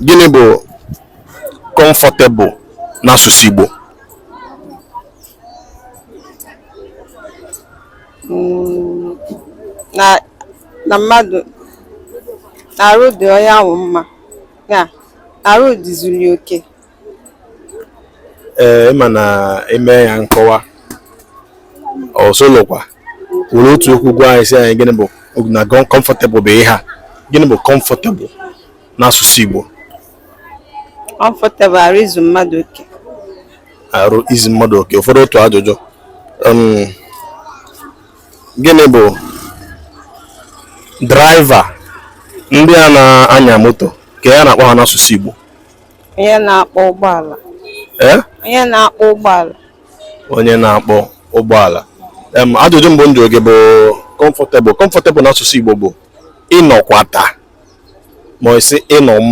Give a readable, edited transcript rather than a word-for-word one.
Gịnị bụ comfortable n'asụsụ Igbo? Na mmadụ na-arụ dị onye ahụ mma, ya arụ dịzuru oke. Ịma na eme ya nkọwa ọsolokwa were otu okwu gwa anyị sị anyị gịnị bụ na comfortable bụ ihe a. Gịnị bụ comfortable n'asụsụ Igbo? Comfortable arụ izu mmadụ oke. Arụ izu mmadụ oke. Ụfọdụ otu ajụjụ, gịnị bụ driver ndị a na-anya moto ka ya na-akpọ ha n'asụsụ Igbo? Onye na-akpọ ụgbọala. Onye na-akpọ ụgbọala. Onye na-akpọ ụgbọala. Ajụjụ mbụ njụ gị bụ comfortable n'asụsụ Igbo bụ ịnọkwata ma ọ sị ịnọ mma.